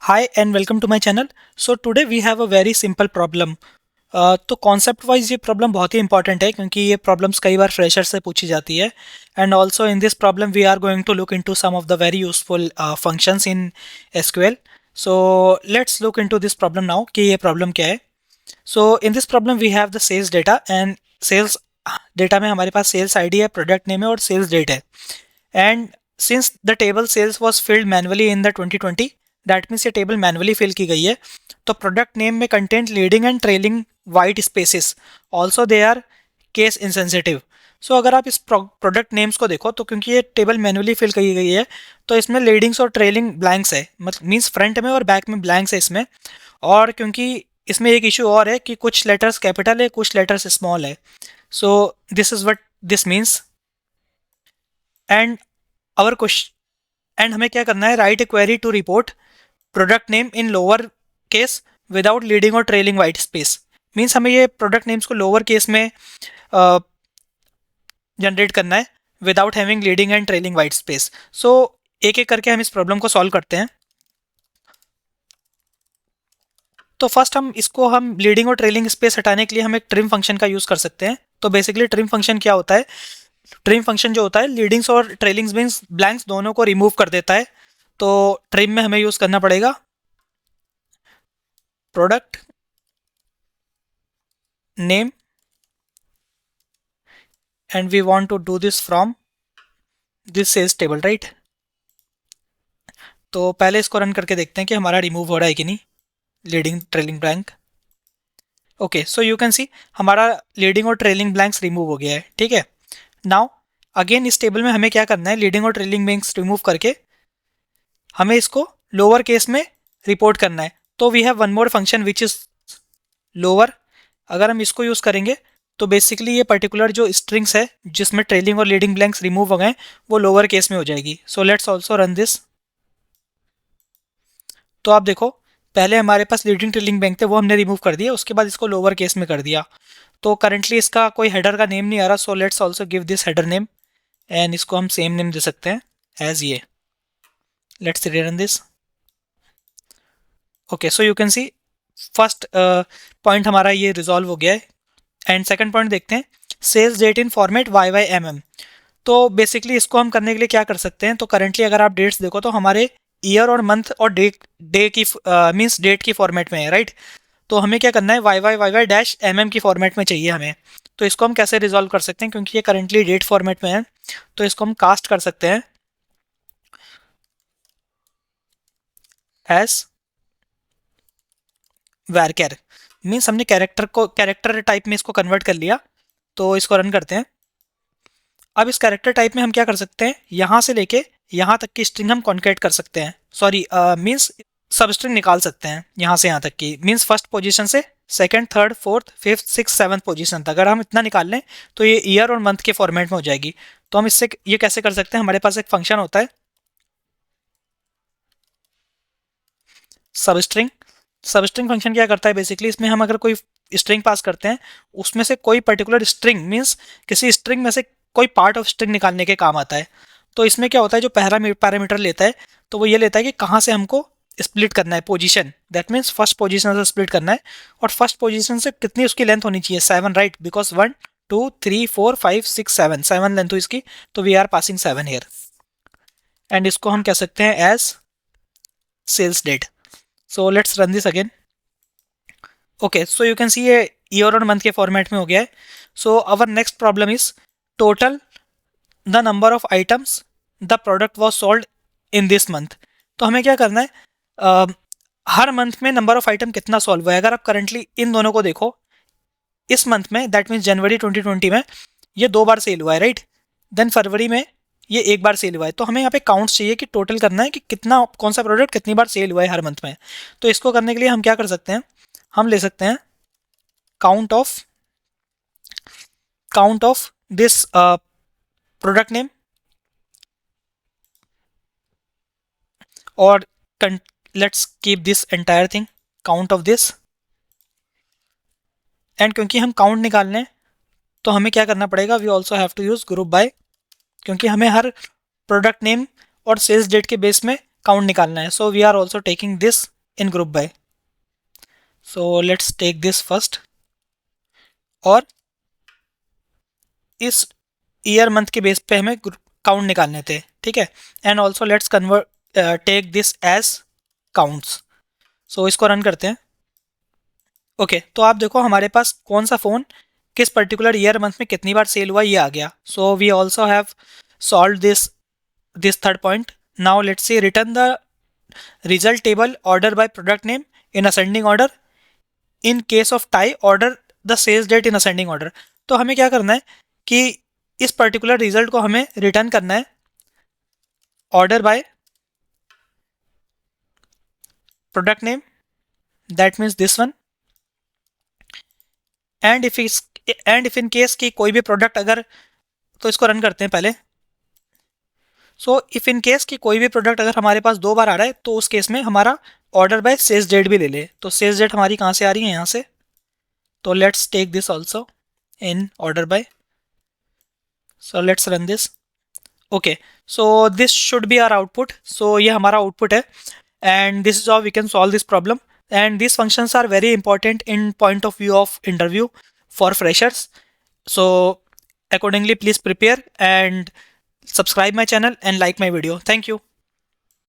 Hi and welcome to my channel. So today we have a very simple problem. तो concept wise ये problem बहुत ही important है क्योंकि ये प्रॉब्लम्स कई बार फ्रेशर से पूछी जाती है and also in this problem we are going to look into some of the very useful functions in SQL. So let's look into this problem now कि ये प्रॉब्लम क्या है. So in this problem we have the sales data and sales data में हमारे पास sales ID है, product name है और सेल्स डेट है. And since the table sales was filled manually in the 2020, that means ये टेबल मैनुअली फिल की गई है. तो प्रोडक्ट नेम में content leading and trailing white spaces, also they are case insensitive. So अगर आप इस प्रोडक्ट नेम्स को देखो तो क्योंकि ये टेबल मैनुअली फिल की गई है तो इसमें लीडिंग्स और ट्रेलिंग ब्लैंक्स है, मतलब मीन्स फ्रंट में और बैक में ब्लैंक्स है इसमें. और क्योंकि इसमें एक इशू और है कि कुछ लेटर्स कैपिटल है, कुछ लेटर्स स्मॉल है. So this is what this means. And our question and हमें क्या करना है, write a query to report product name in lower case without leading और ट्रेलिंग वाइट स्पेस. मीन्स हमें ये प्रोडक्ट नेम्स को लोअर केस में जनरेट करना है without having leading and trailing white space. So एक एक करके हम इस प्रॉब्लम को सॉल्व करते हैं. तो फर्स्ट हम लीडिंग और ट्रेलिंग स्पेस हटाने के लिए हम एक ट्रिम फंक्शन का यूज़ कर सकते हैं. तो बेसिकली ट्रिम फंक्शन क्या होता है, ट्रिम फंक्शन जो होता है लीडिंग्स और ट्रेलिंग्स मीन्स ब्लैंक्स दोनों को रिमूव कर देता है. तो ट्रिम में हमें यूज़ करना पड़ेगा product name and we want to do this from this sales table, right. तो पहले इसको रन करके देखते हैं कि हमारा रिमूव हो रहा है कि नहीं, leading trailing blank. Okay, so you can सी हमारा लीडिंग और ट्रेलिंग ब्लैंक्स रिमूव हो गया है. ठीक है. नाउ अगेन इस टेबल में हमें क्या करना है, लीडिंग और ट्रेलिंग ब्लैंक्स रिमूव करके हमें इसको लोअर केस में रिपोर्ट करना है. तो we have one more function which is lower. अगर हम इसको यूज़ करेंगे तो बेसिकली ये पर्टिकुलर जो स्ट्रिंग्स है जिसमें ट्रेलिंग और लीडिंग ब्लैंक्स रिमूव हो गए वो लोअर केस में हो जाएगी. So let's also run this. तो आप देखो पहले हमारे पास लीडिंग ट्रेलिंग ब्लैंक थे वो हमने रिमूव कर दिया, उसके बाद इसको लोअर केस में कर दिया. तो करंटली इसका कोई हेडर का नेम नहीं आ रहा. So let's also give this header name and इसको हम सेम नेम दे सकते हैं एज ये. Let's run this. Okay, so you can C first point हमारा ये रिजॉल्व हो गया है. एंड सेकंड पॉइंट देखते हैं, sales date in format Y Y M M. तो बेसिकली इसको हम करने के लिए क्या कर सकते हैं, तो करंटली अगर आप डेट्स देखो तो हमारे ईयर और मंथ और डे डे की मीन्स डेट की फॉर्मेट में है, राइट. तो हमें क्या करना है, Y Y dash M M की फॉर्मेट में चाहिए हमें. तो इसको हम कैसे रिजॉल्व कर सकते हैं, क्योंकि ये करंटली डेट फॉर्मेट में है तो इसको हम कास्ट कर सकते हैं एज वैरकर. मीन्स हमने कैरेक्टर टाइप में इसको कन्वर्ट कर लिया. तो इसको रन करते हैं. अब इस कैरेक्टर टाइप में हम क्या कर सकते हैं, यहाँ से लेके यहाँ तक की स्ट्रिंग हम कॉन्केट कर सकते हैं, सॉरी मीन्स सब स्ट्रिंग निकाल सकते हैं यहाँ से यहाँ तक की. मीन्स फर्स्ट पोजीशन से second, third, fourth, fifth, six, seventh position तक अगर हम इतना निकाल लें तो ये ईयर और मंथ के फॉर्मेट में हो जाएगी. तो हम इससे ये कैसे कर सकते हैं, हमारे पास एक फंक्शन होता है सब स्ट्रिंग. सब स्ट्रिंग फंक्शन क्या करता है, बेसिकली इसमें हम अगर कोई स्ट्रिंग पास करते हैं उसमें से कोई पर्टिकुलर स्ट्रिंग मीन्स किसी स्ट्रिंग में से कोई पार्ट ऑफ स्ट्रिंग निकालने के काम आता है. तो इसमें क्या होता है, जो पहला पैरामीटर लेता है तो वो ये लेता है कि कहाँ से हमको स्प्लिट करना है position. That means first position से स्प्लिट करना है. और फर्स्ट पोजीशन से कितनी उसकी लेंथ होनी चाहिए, 7, राइट, बिकॉज 1 2 3 4 5 6 7 7 लेंथ हुई इसकी. तो we are passing 7 here. And इसको हम कह सकते हैं as sales date. So let's run this again. Okay, so you can see ये ईयर और मंथ के फॉर्मेट में हो गया है. So our next problem is total the number of items the product was sold in this month. तो हमें क्या करना है, हर मंथ में नंबर ऑफ आइटम कितना सॉल्व हुआ है. अगर आप करंटली इन दोनों को देखो, इस मंथ में दैट मीन्स जनवरी 2020 में ये 2 बार सेल हुआ है, राइट. देन फरवरी में ये 1 बार सेल हुआ है. तो हमें यहाँ पे काउंट्स चाहिए कि टोटल करना है कि कितना कौन सा प्रोडक्ट कितनी बार सेल हुआ है हर मंथ में. तो इसको करने के लिए हम क्या कर सकते हैं, हम ले सकते हैं count of this product name और let's keep this entire thing count of this. And क्योंकि हम काउंट निकालने तो हमें क्या करना पड़ेगा, we also have to use group by, क्योंकि हमें हर प्रोडक्ट नेम और सेल्स डेट के बेस में काउंट निकालना है. So we are also taking this in group by. So let's take this first. और इस ईयर मंथ के बेस पे हमें काउंट निकालने थे, ठीक है. And also let's convert take this as counts. So इसको रन करते हैं. ओके, तो आप देखो हमारे पास कौन सा फ़ोन किस पर्टिकुलर ईयर मंथ में कितनी बार सेल हुआ ये आ गया. So we also have solve this third point. Now let's see return the result table order by product name in ascending order. In case of tie order the sales date in ascending order. तो हमें क्या करना है कि इस particular result को हमें return करना है order by product name, that means this one. And if in case कि कोई भी प्रोडक्ट अगर, तो इसको रन करते हैं पहले. सो इफ इन केस कि कोई भी प्रोडक्ट अगर हमारे पास 2 बार आ रहा है तो उस केस में हमारा ऑर्डर बाय सेल्स डेट भी ले ले. तो सेल्स डेट हमारी कहाँ से आ रही है, यहाँ से. तो let's take this also in order by. So let's run this. Okay, so this should be our output. So ये हमारा आउटपुट है and this is how we can solve this problem. And these functions are very important in point of view of interview for freshers. So accordingly please prepare and subscribe my channel and like my video. Thank you.